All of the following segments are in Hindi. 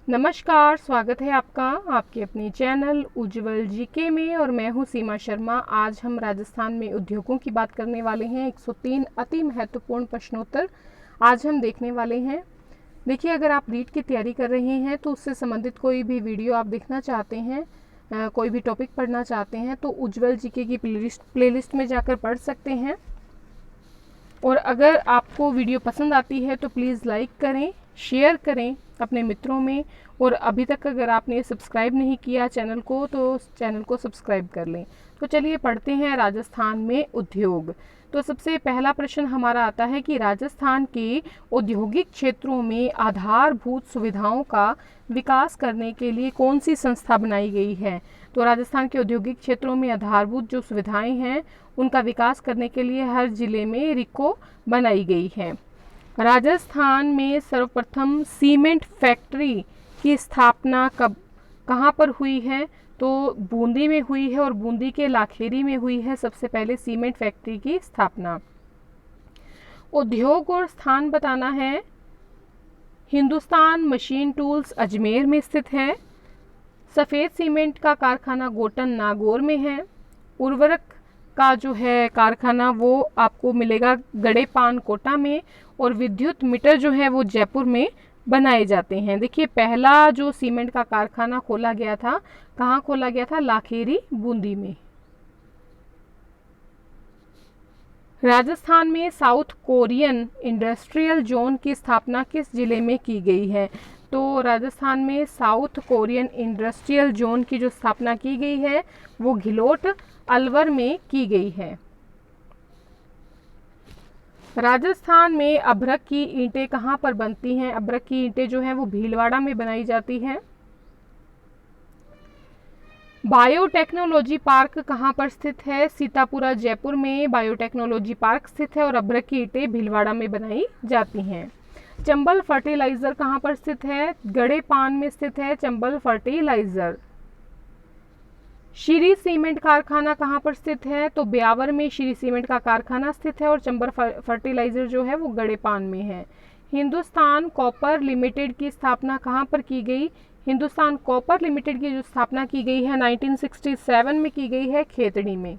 नमस्कार, स्वागत है आपका आपके अपने चैनल उज्जवल जीके में और मैं हूं सीमा शर्मा। आज हम राजस्थान में उद्योगों की बात करने वाले हैं। 103 अति महत्वपूर्ण प्रश्नोत्तर आज हम देखने वाले हैं। देखिए, अगर आप रीट की तैयारी कर रहे हैं तो उससे संबंधित कोई भी वीडियो आप देखना चाहते हैं, कोई भी टॉपिक पढ़ना चाहते हैं तो उज्जवल जीके की प्लेलिस्ट में जाकर पढ़ सकते हैं। और अगर आपको वीडियो पसंद आती है तो प्लीज़ लाइक करें, शेयर करें अपने मित्रों में, और अभी तक अगर आपने सब्सक्राइब नहीं किया चैनल को तो चैनल को सब्सक्राइब कर लें। तो चलिए पढ़ते हैं राजस्थान में उद्योग। तो सबसे पहला प्रश्न हमारा आता है कि राजस्थान के औद्योगिक क्षेत्रों में आधारभूत सुविधाओं का विकास करने के लिए कौन सी संस्था बनाई गई है। तो राजस्थान के औद्योगिक क्षेत्रों में आधारभूत जो सुविधाएं हैं उनका विकास करने के लिए हर जिले में रिको बनाई गई है। राजस्थान में सर्वप्रथम सीमेंट फैक्ट्री की स्थापना कहाँ पर हुई है। तो बूंदी में हुई है और बूंदी के लाखेरी में हुई है सबसे पहले सीमेंट फैक्ट्री की स्थापना। उद्योग और स्थान बताना है। हिंदुस्तान मशीन टूल्स अजमेर में स्थित है। सफ़ेद सीमेंट का कारखाना गोटन नागौर में है। उर्वरक का जो है कारखाना वो आपको मिलेगा गड़ेपान कोटा में, और विद्युत मीटर जो है वो जयपुर में बनाए जाते हैं। देखिए, पहला जो सीमेंट का कारखाना खोला गया था, कहाँ खोला गया था? लाखेरी, बूंदी में। राजस्थान में साउथ कोरियन इंडस्ट्रियल जोन की स्थापना किस जिले में की गई है। तो राजस्थान में साउथ कोरियन इंडस्ट्रियल जोन की जो स्थापना की गई है वो घिलोट अलवर में की गई है। राजस्थान में अभ्रक की ईंटें कहाँ पर बनती हैं? अभ्रक की ईंटें जो हैं वो भीलवाड़ा में बनाई जाती हैं। बायोटेक्नोलॉजी पार्क कहाँ पर स्थित है? सीतापुरा जयपुर में बायोटेक्नोलॉजी पार्क स्थित है और अभ्रक की ईंटें भीलवाड़ा में बनाई जाती हैं। चंबल फर्टिलाइजर कहाँ पर स्थित है? गड़ेपान में स्थित है चंबल फर्टिलाइजर। श्री सीमेंट कारखाना कहाँ पर स्थित है? तो ब्यावर में श्री सीमेंट का कारखाना स्थित है और चंबल फर्टिलाइजर जो है वो गड़ेपान में है। हिंदुस्तान कॉपर लिमिटेड की स्थापना कहाँ पर की गई? हिंदुस्तान कॉपर लिमिटेड की जो स्थापना की गई है 1967 में की गई है, खेतड़ी में।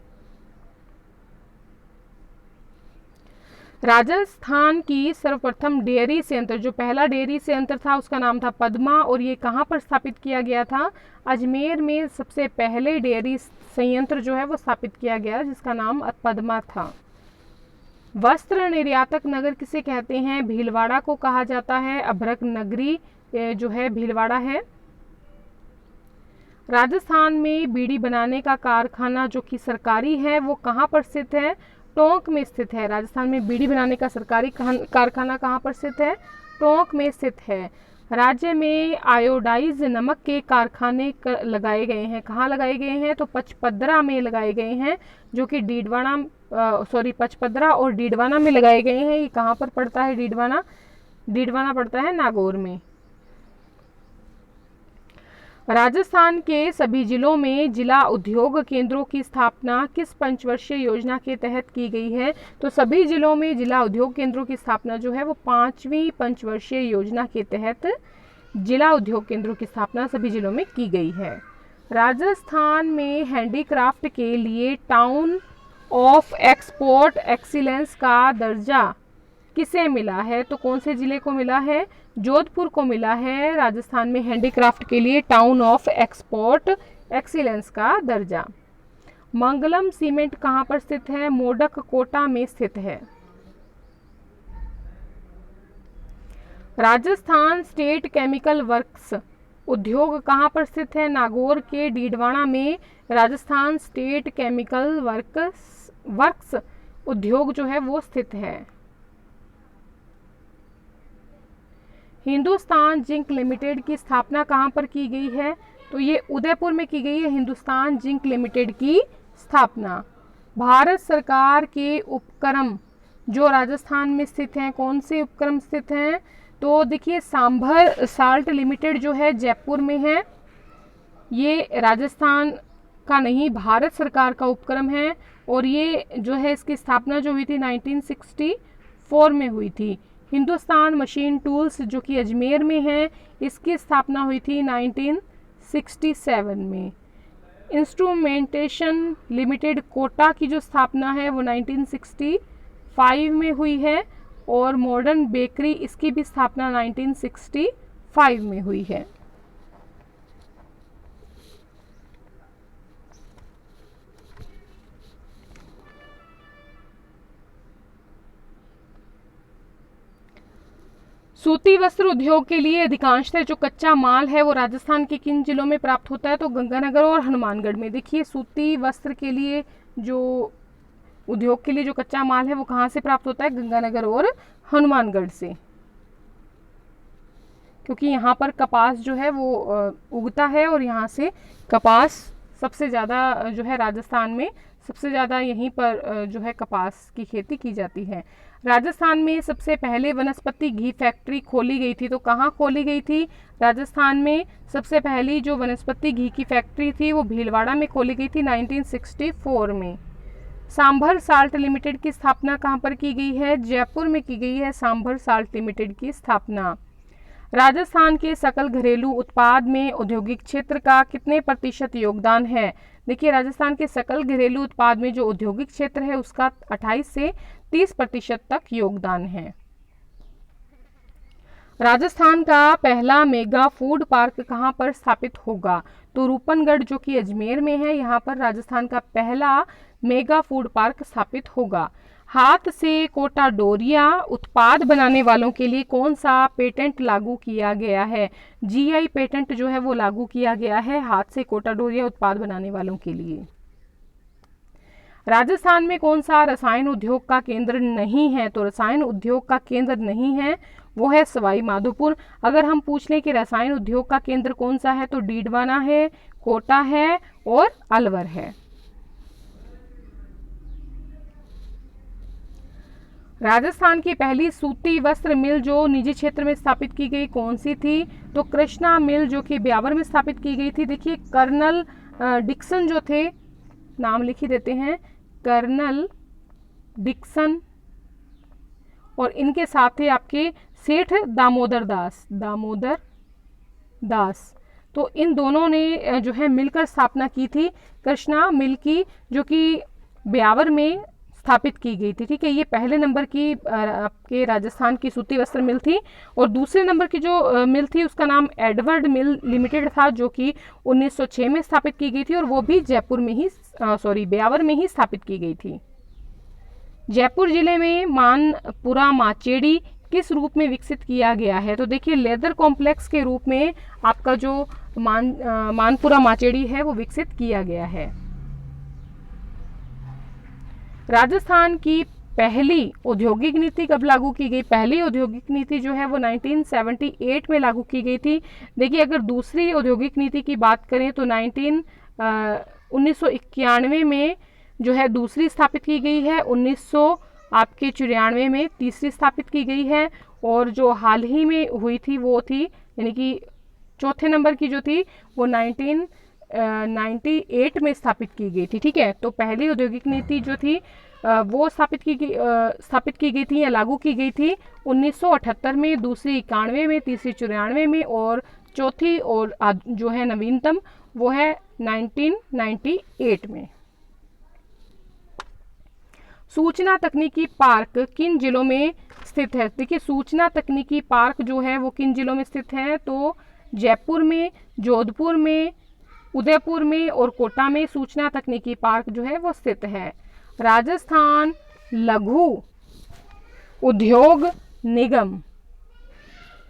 राजस्थान की सर्वप्रथम डेयरी संयंत्र, जो पहला डेयरी संयंत्र था उसका नाम था पद्मा, और ये कहाँ पर स्थापित किया गया था? अजमेर में सबसे पहले डेयरी संयंत्र जो है वो स्थापित किया गया जिसका नाम पद्मा था। वस्त्र निर्यातक नगर किसे कहते हैं? भीलवाड़ा को कहा जाता है। अभ्रक नगरी जो है भीलवाड़ा है। राजस्थान में बीड़ी बनाने का कारखाना जो कि सरकारी है वो कहाँ पर स्थित है? टोंक में स्थित है। राजस्थान में बीड़ी बनाने का सरकारी कारखाना कहाँ पर स्थित है? टोंक में स्थित है। राज्य में आयोडाइज नमक के कारखाने लगाए गए हैं। कहाँ लगाए गए हैं? तो पचपदरा में लगाए गए हैं, जो कि पचपदरा और डीडवाना में लगाए गए हैं। ये कहाँ पर पड़ता है? डीडवाना पड़ता है नागौर में। राजस्थान के सभी जिलों में जिला उद्योग केंद्रों की स्थापना किस पंचवर्षीय योजना के तहत की गई है? तो सभी जिलों में जिला उद्योग केंद्रों की स्थापना जो है वो 5वीं पंचवर्षीय योजना के तहत जिला उद्योग केंद्रों की स्थापना सभी जिलों में की गई है। राजस्थान में हैंडीक्राफ्ट के लिए टाउन ऑफ एक्सपोर्ट एक्सीलेंस का दर्जा किसे मिला है? तो कौन से जिले को मिला है? जोधपुर को मिला है राजस्थान में हैंडीक्राफ्ट के लिए टाउन ऑफ एक्सपोर्ट एक्सीलेंस का दर्जा। मंगलम सीमेंट कहाँ पर स्थित है? मोडक कोटा में स्थित है। राजस्थान स्टेट केमिकल वर्क्स उद्योग कहाँ पर स्थित है? नागौर के डीडवाना में राजस्थान स्टेट केमिकल वर्क्स उद्योग जो है वो स्थित है। हिंदुस्तान जिंक लिमिटेड की स्थापना कहाँ पर की गई है? तो ये उदयपुर में की गई है हिंदुस्तान जिंक लिमिटेड की स्थापना। भारत सरकार के उपक्रम जो राजस्थान में स्थित हैं, कौन से उपक्रम स्थित हैं? तो देखिए, सांभर साल्ट लिमिटेड जो है जयपुर में है। ये राजस्थान का नहीं, भारत सरकार का उपक्रम है, और ये जो है इसकी स्थापना जो हुई थी 1964 में हुई थी। हिंदुस्तान मशीन टूल्स जो कि अजमेर में है, इसकी स्थापना हुई थी 1967 में। इंस्ट्रूमेंटेशन लिमिटेड कोटा की जो स्थापना है वो 1965 में हुई है, और मॉडर्न बेकरी इसकी भी स्थापना 1965 में हुई है। सूती वस्त्र उद्योग के लिए अधिकांशतः जो कच्चा माल है वो राजस्थान के किन जिलों में प्राप्त होता है? तो गंगानगर और हनुमानगढ़ में। देखिए, सूती वस्त्र के लिए जो उद्योग के लिए जो कच्चा माल है वो कहाँ से प्राप्त होता है? गंगानगर और हनुमानगढ़ से, क्योंकि यहाँ पर कपास जो है वो उगता है, और यहाँ से कपास सबसे ज़्यादा जो है राजस्थान में सबसे ज़्यादा यहीं पर जो है कपास की खेती की जाती है। राजस्थान में सबसे पहले वनस्पति घी फैक्ट्री खोली गई थी, तो कहाँ खोली गई थी? राजस्थान में सबसे पहली जो वनस्पति घी की फैक्ट्री थी वो भीलवाड़ा में खोली गई थी 1964 में। सांभर साल्ट लिमिटेड की स्थापना कहाँ पर की गई है? जयपुर में की गई है सांभर साल्ट लिमिटेड की स्थापना। राजस्थान के सकल घरेलू उत्पाद में औद्योगिक क्षेत्र का कितने प्रतिशत योगदान है? देखिए, राजस्थान के सकल घरेलू उत्पाद में जो औद्योगिक क्षेत्र है उसका 28 से 30% तक योगदान है। राजस्थान का पहला मेगा फूड पार्क कहाँ पर स्थापित होगा? तो रूपनगढ़ जो कि अजमेर में है, यहाँ पर राजस्थान का पहला मेगा फूड पार्क स्थापित होगा। हाथ से कोटा डोरिया उत्पाद बनाने वालों के लिए कौन सा पेटेंट लागू किया गया है? जीआई पेटेंट जो है वो लागू किया गया है हाथ से कोटा डोरिया उत्पाद बनाने वालों के लिए। राजस्थान में कौन सा रसायन उद्योग का केंद्र नहीं है? तो रसायन उद्योग का केंद्र नहीं है वो है सवाई माधोपुर। अगर हम पूछ लें कि रसायन उद्योग का केंद्र कौन सा है, तो डीडवाना है, कोटा है और अलवर है। राजस्थान की पहली सूती वस्त्र मिल जो निजी क्षेत्र में स्थापित की गई कौन सी थी? तो कृष्णा मिल जो कि ब्यावर में स्थापित की गई थी। देखिए, कर्नल डिक्सन जो थे, नाम लिख ही देते हैं, कर्नल डिक्सन, और इनके साथ थे आपके सेठ दामोदर दास। तो इन दोनों ने जो है मिलकर स्थापना की थी कृष्णा मिल की, जो कि ब्यावर में स्थापित की गई थी। ठीक है, ये पहले नंबर की आपके राजस्थान की सूती वस्त्र मिल थी, और दूसरे नंबर की जो मिल थी उसका नाम एडवर्ड मिल लिमिटेड था, जो कि 1906 में स्थापित की गई थी, और वो भी जयपुर में ही ब्यावर में ही स्थापित की गई थी। जयपुर जिले में मानपुरा माचेड़ी किस रूप में विकसित किया गया है? तो देखिए, लेदर कॉम्प्लेक्स के रूप में आपका जो मानपुरा माचेड़ी है वो विकसित किया गया है। राजस्थान की पहली औद्योगिक नीति कब लागू की गई? पहली औद्योगिक नीति जो है वो 1978 में लागू की गई थी। देखिए, अगर दूसरी औद्योगिक नीति की बात करें तो 1991 में जो है दूसरी स्थापित की गई है, 1994 में तीसरी स्थापित की गई है, और जो हाल ही में हुई थी वो थी, यानी कि चौथे नंबर की जो थी वो 1998 में स्थापित की गई थी। ठीक है, तो पहली औद्योगिक नीति जो थी वो स्थापित की गई थी या लागू की गई थी 1978 में, दूसरी 91 में, तीसरी 94 में, और चौथी और जो है नवीनतम वो है 1998 में। सूचना तकनीकी पार्क किन जिलों में स्थित है? देखिए, सूचना तकनीकी पार्क जो है वो किन जिलों में स्थित है? तो जयपुर में, जोधपुर में, उदयपुर में और कोटा में सूचना तकनीकी पार्क जो है वो स्थित है। राजस्थान लघु उद्योग निगम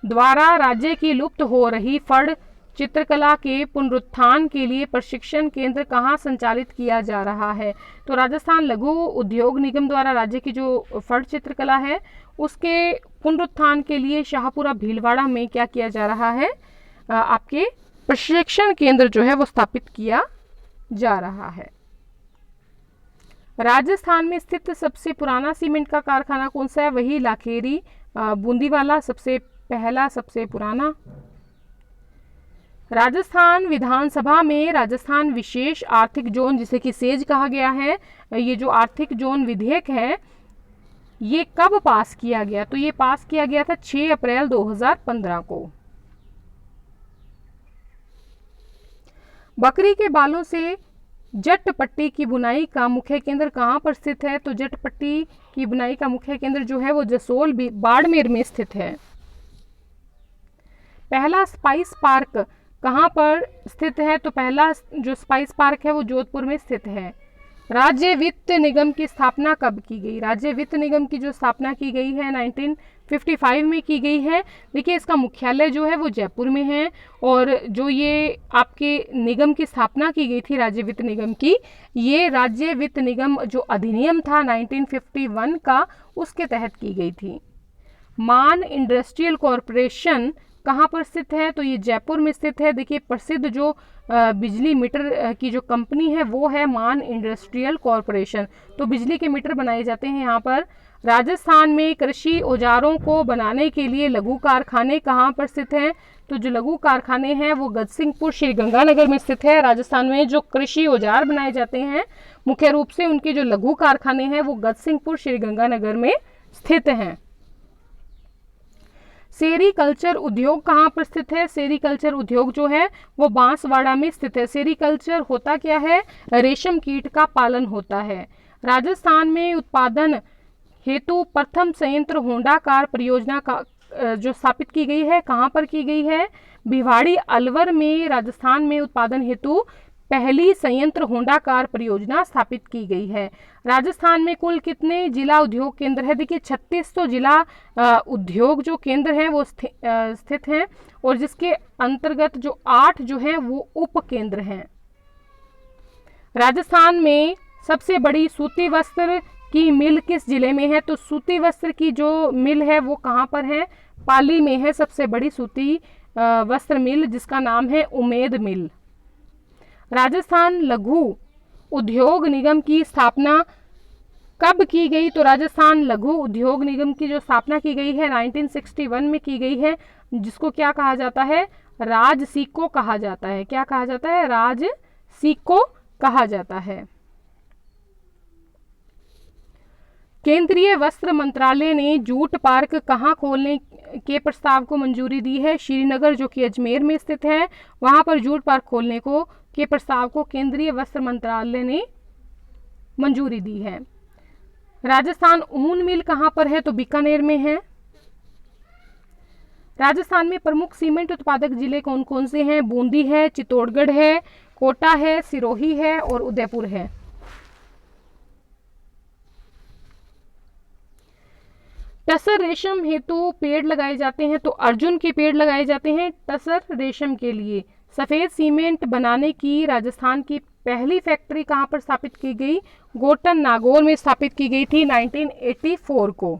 द्वारा राज्य की लुप्त हो रही फड़ चित्रकला के पुनरुत्थान के लिए प्रशिक्षण केंद्र कहाँ संचालित किया जा रहा है? तो राजस्थान लघु उद्योग निगम द्वारा राज्य की जो फड़ चित्रकला है उसके पुनरुत्थान के लिए शाहपुरा भीलवाड़ा में क्या किया जा रहा है? आपके प्रशिक्षण केंद्र जो है वो स्थापित किया जा रहा है। राजस्थान में स्थित सबसे पुराना सीमेंट का कारखाना कौन सा है? वही लाखेरी बूंदीवाला सबसे पहला, सबसे पुराना। राजस्थान विधानसभा में राजस्थान विशेष आर्थिक जोन जिसे कि सेज कहा गया है, ये जो आर्थिक जोन विधेयक है ये कब पास किया गया? तो ये पास किया गया था 6 अप्रैल 2015 को। बकरी के बालों से जट पट्टी की बुनाई का मुख्य केंद्र कहाँ पर स्थित है? तो जट पट्टी की बुनाई का मुख्य केंद्र जो है वो जसोल बाड़मेर में स्थित है। पहला स्पाइस पार्क कहाँ पर स्थित है? तो पहला जो स्पाइस पार्क है वो जोधपुर में स्थित है। राज्य वित्त निगम की स्थापना कब की गई? राज्य वित्त निगम की जो स्थापना की गई है 1955 में की गई है। देखिए इसका मुख्यालय जो है वो जयपुर में है, और जो ये आपके निगम की स्थापना की गई थी राज्य वित्त निगम की, ये राज्य वित्त निगम जो अधिनियम था 1951 का, उसके तहत की गई थी। मान इंडस्ट्रियल कॉरपोरेशन कहाँ पर स्थित है? तो ये जयपुर में स्थित है। देखिए प्रसिद्ध जो बिजली मीटर की जो कंपनी है वो है मान इंडस्ट्रियल कॉरपोरेशन। तो बिजली के मीटर बनाए जाते हैं यहाँ पर। राजस्थान में कृषि औजारों को बनाने के लिए लघु कारखाने कहाँ पर स्थित हैं? तो जो लघु कारखाने हैं वो गजसिंहपुर श्रीगंगानगर में स्थित है। राजस्थान में जो कृषि औजार बनाए जाते हैं मुख्य रूप से उनके जो लघु कारखाने हैं वो गजसिंहपुर श्रीगंगानगर में स्थित हैं। सेरीकल्चर उद्योग कहाँ पर स्थित है? सेरीकल्चर उद्योग जो है वो बांसवाड़ा में स्थित है। सेरीकल्चर होता क्या है? रेशम कीट का पालन होता है। राजस्थान में उत्पादन हेतु प्रथम संयंत्र होंडा कार परियोजना का जो स्थापित की गई है, कहाँ पर की गई है? भिवाड़ी अलवर में राजस्थान में उत्पादन हेतु पहली संयंत्र होंडा कार परियोजना स्थापित की गई है। राजस्थान में कुल कितने जिला उद्योग केंद्र है? देखिए 36 तो जिला उद्योग जो केंद्र हैं वो स्थित हैं, और जिसके अंतर्गत जो 8 जो हैं वो उप केंद्र हैं। राजस्थान में सबसे बड़ी सूती वस्त्र की मिल किस जिले में है? तो सूती वस्त्र की जो मिल है वो कहाँ पर है? पाली में है सबसे बड़ी सूती वस्त्र मिल, जिसका नाम है उमेद मिल। राजस्थान लघु उद्योग निगम की स्थापना कब की गई? तो राजस्थान लघु उद्योग निगम की जो स्थापना की गई है 1961 में की गई है, जिसको क्या कहा जाता है? राजसीको कहा जाता है। क्या कहा जाता है? राजसीको कहा जाता है। केंद्रीय वस्त्र मंत्रालय ने जूट पार्क कहाँ खोलने के प्रस्ताव को मंजूरी दी है? श्रीनगर जो कि अजमेर में स्थित है, वहां पर जूट पार्क खोलने के प्रस्ताव को केंद्रीय वस्त्र मंत्रालय ने मंजूरी दी है। राजस्थान ऊन मिल कहाँ पर है? तो बीकानेर में है। राजस्थान में प्रमुख सीमेंट उत्पादक जिले कौन कौन से हैं? बूंदी है, चित्तौड़गढ़ है, कोटा है, सिरोही है और उदयपुर है। टसर रेशम हेतु पेड़ लगाए जाते हैं, तो अर्जुन के पेड़ लगाए जाते हैं टसर रेशम के लिए। सफ़ेद सीमेंट बनाने की राजस्थान की पहली फैक्ट्री कहाँ पर स्थापित की गई? गोटन नागौर में स्थापित की गई थी 1984 को।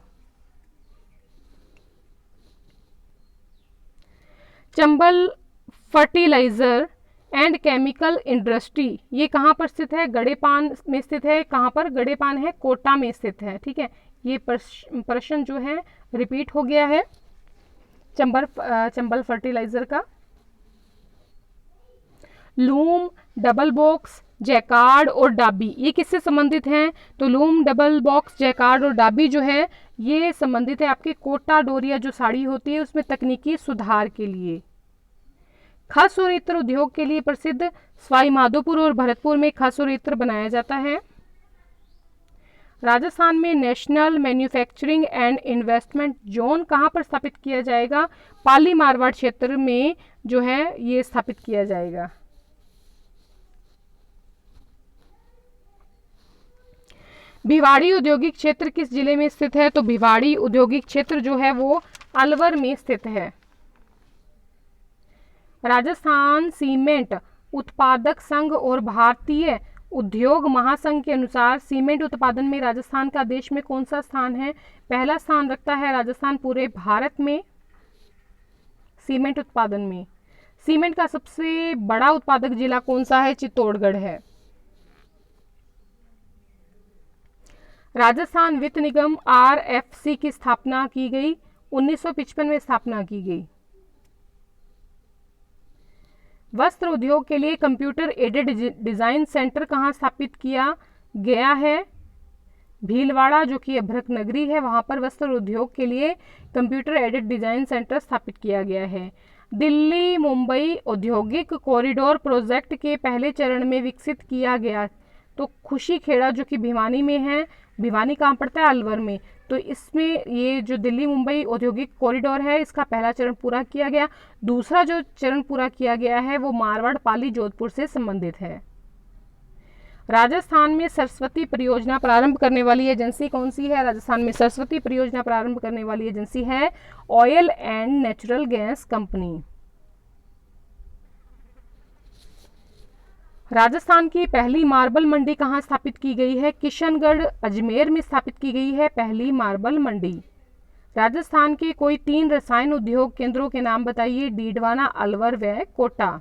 Chambal fertiliser and chemical industry ये कहाँ पर स्थित है? गड़ेपान में स्थित है। कहाँ पर? गड़ेपान है, कोटा में स्थित है। ठीक है, ये प्रश्न जो है रिपीट हो गया है चंबल फर्टिलाइजर का। लूम, डबल बॉक्स, जैकार्ड और डाबी ये किससे संबंधित हैं? तो लूम, डबल बॉक्स, जैकार्ड और डाबी जो है ये संबंधित है आपके कोटा डोरिया जो साड़ी होती है उसमें तकनीकी सुधार के लिए। खस और इत्र उद्योग के लिए प्रसिद्ध सवाई माधोपुर और भरतपुर में खस और इत्र बनाया जाता है। राजस्थान में national manufacturing and investment zone कहाँ पर स्थापित किया जाएगा? पाली मारवाड़ क्षेत्र में जो है ये स्थापित किया जाएगा। भिवाड़ी औद्योगिक क्षेत्र किस जिले में स्थित है? तो भिवाड़ी औद्योगिक क्षेत्र जो है वो अलवर में स्थित है। राजस्थान सीमेंट उत्पादक संघ और भारतीय उद्योग महासंघ के अनुसार सीमेंट उत्पादन में राजस्थान का देश में कौन सा स्थान है? पहला स्थान रखता है राजस्थान पूरे भारत में सीमेंट उत्पादन में। सीमेंट का सबसे बड़ा उत्पादक जिला कौन सा है? चित्तौड़गढ़ है। राजस्थान वित्त निगम RFC की स्थापना की गई 1955 में स्थापना की गई। वस्त्र उद्योग के लिए कंप्यूटर एडेड डिजाइन सेंटर कहाँ स्थापित किया गया है? भीलवाड़ा जो कि अभ्रक नगरी है, वहाँ पर वस्त्र उद्योग के लिए कंप्यूटर एडेड डिजाइन सेंटर स्थापित किया गया है। दिल्ली मुंबई औद्योगिक कॉरिडोर प्रोजेक्ट के पहले चरण में विकसित किया गया, तो खुशी खेड़ा जो कि भिवानी में है, भिवानी कहाँ पड़ता है, अलवर में, तो इसमें ये जो दिल्ली मुंबई औद्योगिक कॉरिडोर है इसका पहला चरण पूरा किया गया। दूसरा जो चरण पूरा किया गया है वो मारवाड़ पाली जोधपुर से संबंधित है। राजस्थान में सरस्वती परियोजना प्रारंभ करने वाली एजेंसी कौन सी है? राजस्थान में सरस्वती परियोजना प्रारंभ करने वाली एजेंसी है oil and natural gas company. Rajasthan की पहली मार्बल मंडी कहाँ स्थापित की गई है? किशनगढ़ अजमेर में स्थापित की गई है पहली मार्बल मंडी। राजस्थान के कोई 3 रसायन उद्योग केंद्रों के नाम बताइए। डीडवाना, अलवर व कोटा।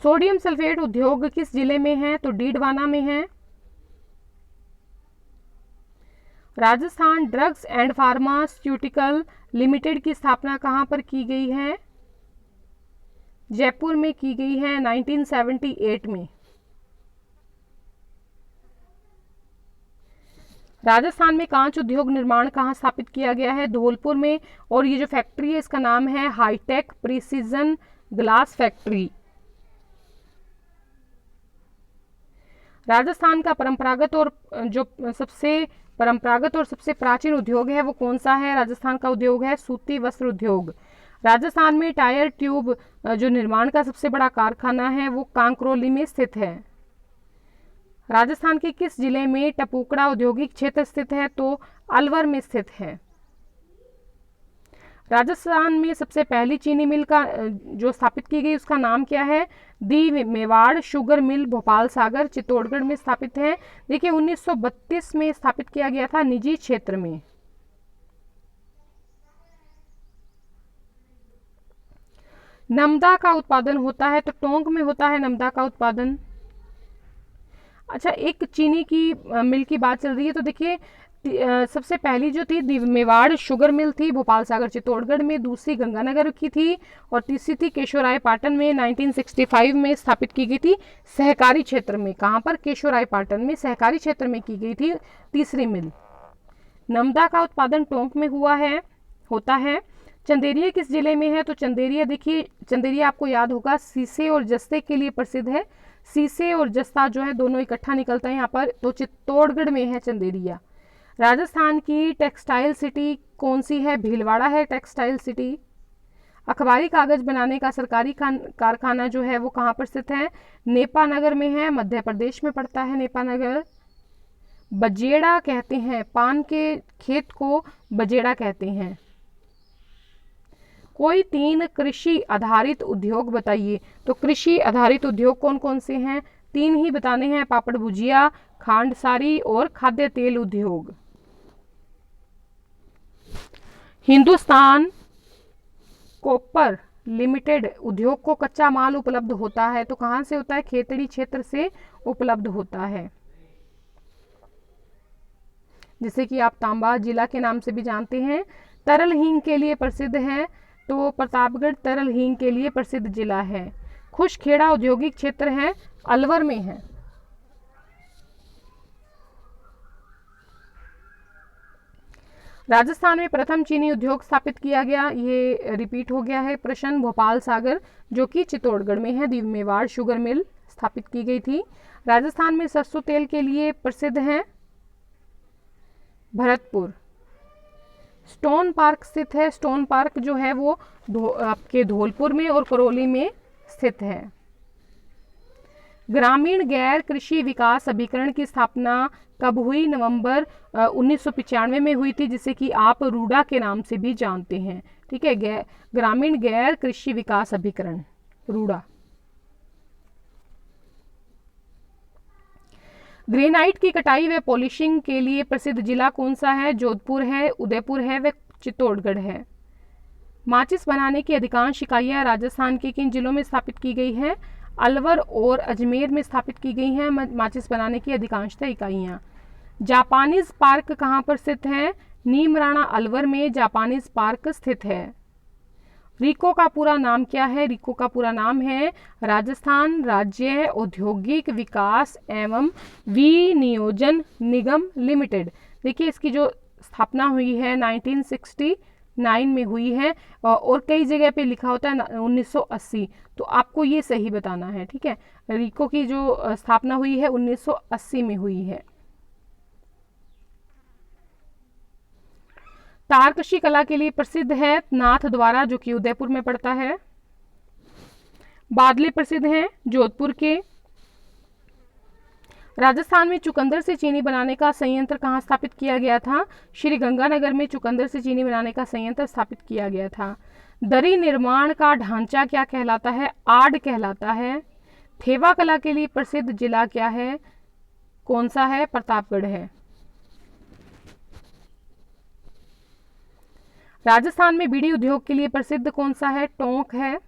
सोडियम सल्फेट उद्योग किस जिले में है? तो डीडवाना में है। Rajasthan drugs and pharmaceutical limited की स्थापना कहाँ पर की गई है? जयपुर में की गई है 1978 में। राजस्थान में कांच उद्योग निर्माण कहाँ स्थापित किया गया है? धौलपुर में, और ये जो फैक्ट्री है इसका नाम है high tech precision glass factory. Rajasthan का परंपरागत और सबसे प्राचीन उद्योग है वो कौन सा है? राजस्थान का उद्योग है सूती वस्त्र उद्योग। राजस्थान में टायर ट्यूब जो निर्माण का सबसे बड़ा कारखाना है वो कांकरोली में स्थित है। राजस्थान के किस जिले में टपुकड़ा औद्योगिक क्षेत्र स्थित है? तो अलवर में स्थित है। राजस्थान में सबसे पहली चीनी मिल का जो स्थापित की गई उसका नाम क्या है? दी मेवाड़ शुगर मिल भोपाल सागर चित्तौड़गढ़ में स्थापित है। देखिए 1932 में स्थापित किया गया था निजी क्षेत्र में। नमदा का उत्पादन होता है, तो टोंक में होता है नमदा का उत्पादन। अच्छा, एक चीनी की मिल की बात चल रही है, तो देखिए सबसे पहली जो थी मेवाड़ शुगर मिल थी भोपाल सागर चित्तौड़गढ़ में, दूसरी गंगानगर की थी, और तीसरी थी केशोराय पाटन में 1965 में स्थापित की गई थी सहकारी क्षेत्र में। कहाँ पर? केशोराय पाटन में सहकारी क्षेत्र में की गई थी तीसरी मिल। नमदा का उत्पादन टोंक में होता है। चंदेरिया किस जिले में है? तो चंदेरिया, देखिए चंदेरिया आपको याद होगा सीसे और जस्ते के लिए प्रसिद्ध है। सीसे और जस्ता जो है दोनों इकट्ठा निकलता है यहाँ पर, तो चित्तौड़गढ़ में है चंदेरिया। राजस्थान की टेक्सटाइल सिटी कौन सी है? भीलवाड़ा है टेक्सटाइल सिटी। अखबारी कागज बनाने का सरकारी कारखाना जो है वो कहाँ पर स्थित है? नेपानगर में है, मध्य प्रदेश में पड़ता है नेपानगर। बजेड़ा कहते हैं, पान के खेत को बजेड़ा कहते हैं। कोई 3 कृषि आधारित उद्योग बताइए। तो कृषि आधारित उद्योग कौन कौन से हैं? 3 ही बताने हैं, पापड़ भुजिया, खांडसारी और खाद्य तेल उद्योग। हिंदुस्तान कॉपर लिमिटेड उद्योग को कच्चा माल उपलब्ध होता है, तो कहां से होता है? खेतड़ी क्षेत्र से उपलब्ध होता है, जिसे कि आप तांबा जिला के नाम से भी जानते हैं। तरल हींग के लिए प्रसिद्ध है, तो प्रतापगढ़ तरल हींग के लिए प्रसिद्ध जिला है। खुशखेड़ा औद्योगिक क्षेत्र है, अलवर में है। राजस्थान में प्रथम चीनी उद्योग स्थापित किया गया, ये रिपीट हो गया है प्रश्न, भोपाल सागर जो कि चित्तौड़गढ़ में है। दीव मेवाड़ शुगर मिल स्थापित की गई थी। राजस्थान में सरसों तेल के लिए प्रसिद्ध है भरतपुर। स्टोन पार्क स्थित है, स्टोन पार्क जो है वो आपके धौलपुर में और करौली में स्थित है। ग्रामीण गैर कृषि विकास अभिकरण की स्थापना कब हुई? नवंबर 1995 में हुई थी, जिसे कि आप रूडा के नाम से भी जानते हैं। ठीक है, ग्रामीण गैर कृषि विकास अभिकरण रूडा। ग्रेनाइट की कटाई व पॉलिशिंग के लिए प्रसिद्ध जिला कौन सा है? जोधपुर है, उदयपुर है व चित्तौड़गढ़ है। माचिस बनाने की अधिकांश इकाइयां राजस्थान के किन जिलों में स्थापित की गई है? अलवर और अजमेर में स्थापित की गई हैं माचिस बनाने की अधिकांशतः इकाइयां। जापानीज पार्क कहाँ पर स्थित है? नीमराणा अलवर में जापानीज पार्क स्थित है। रीको का पूरा नाम क्या है? रीको का पूरा नाम है राजस्थान राज्य औद्योगिक विकास एवं विनियोजन निगम लिमिटेड। देखिए इसकी जो स्थापना हुई है 1969 में हुई है और कई जगह पे लिखा होता है 1980, तो आपको ये सही बताना है, ठीक है। रीको की जो स्थापना हुई है 1980 में हुई है। तारकशी कला के लिए प्रसिद्ध है नाथ द्वारा, जो कि उदयपुर में पड़ता है। बादले प्रसिद्ध हैं जोधपुर के। राजस्थान में चुकंदर से चीनी बनाने का संयंत्र कहाँ स्थापित किया गया था? श्री गंगानगर में चुकंदर से चीनी बनाने का संयंत्र स्थापित किया गया था। दरी निर्माण का ढांचा क्या कहलाता है? आड़ कहलाता है। थेवा कला के लिए प्रसिद्ध जिला क्या है? कौन सा है? प्रतापगढ़ है। राजस्थान में बीड़ी उद्योग के लिए प्रसिद्ध कौन सा है? टोंक है।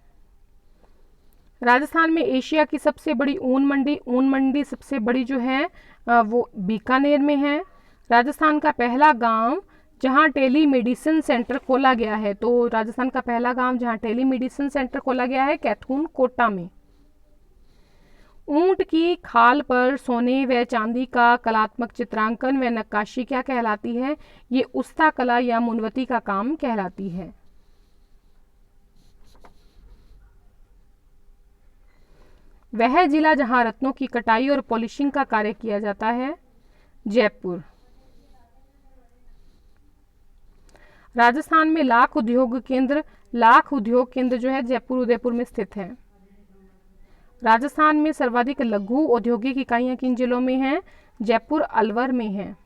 राजस्थान में एशिया की सबसे बड़ी ऊन मंडी सबसे बड़ी जो है वो बीकानेर में है। राजस्थान का पहला गांव जहां टेलीमेडिसिन सेंटर खोला गया है, तो राजस्थान का पहला गांव जहां टेलीमेडिसिन सेंटर खोला गया है कैथून कोटा में। ऊंट की खाल पर सोने व चांदी का कलात्मक चित्रांकन व नक्काशी क्या कहलाती है? ये उस्ता कला या मुनवती का काम कहलाती है। वह जिला जहां रत्नों की कटाई और पॉलिशिंग का कार्य किया जाता है? जयपुर। राजस्थान में लाख उद्योग केंद्र जो है जयपुर उदयपुर में स्थित है। राजस्थान में सर्वाधिक लघु औद्योगिक इकाइयां किन जिलों में हैं? जयपुर अलवर में है।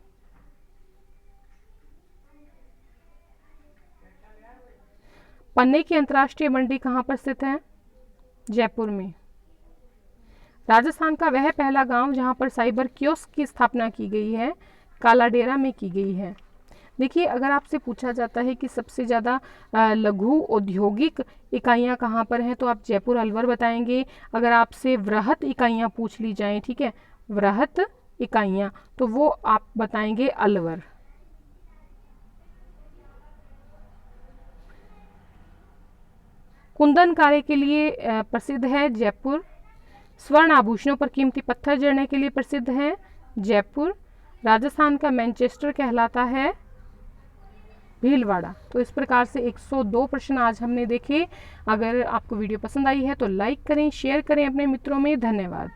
पन्ने की अंतर्राष्ट्रीय मंडी कहां पर स्थित है? जयपुर में। राजस्थान का वह पहला गांव जहां पर साइबर कियोस्क की स्थापना की गई है? कालाडेरा में की गई है। देखिए अगर आपसे पूछा जाता है कि सबसे ज़्यादा लघु औद्योगिक इकाइयां कहाँ पर हैं, तो आप जयपुर अलवर बताएंगे। अगर आपसे वृहत इकाइयां पूछ ली जाएं, ठीक है, वृहत इकाइयां, तो वो आप बताएंगे अलवर। कुंदन कार्य के लिए प्रसिद्ध है जयपुर। स्वर्ण आभूषणों पर कीमती पत्थर जड़ने के लिए प्रसिद्ध है जयपुर। राजस्थान का मैनचेस्टर कहलाता है भीलवाड़ा। तो इस प्रकार से 102 प्रश्न आज हमने देखे। अगर आपको वीडियो पसंद आई है तो लाइक करें, शेयर करें अपने मित्रों में। धन्यवाद।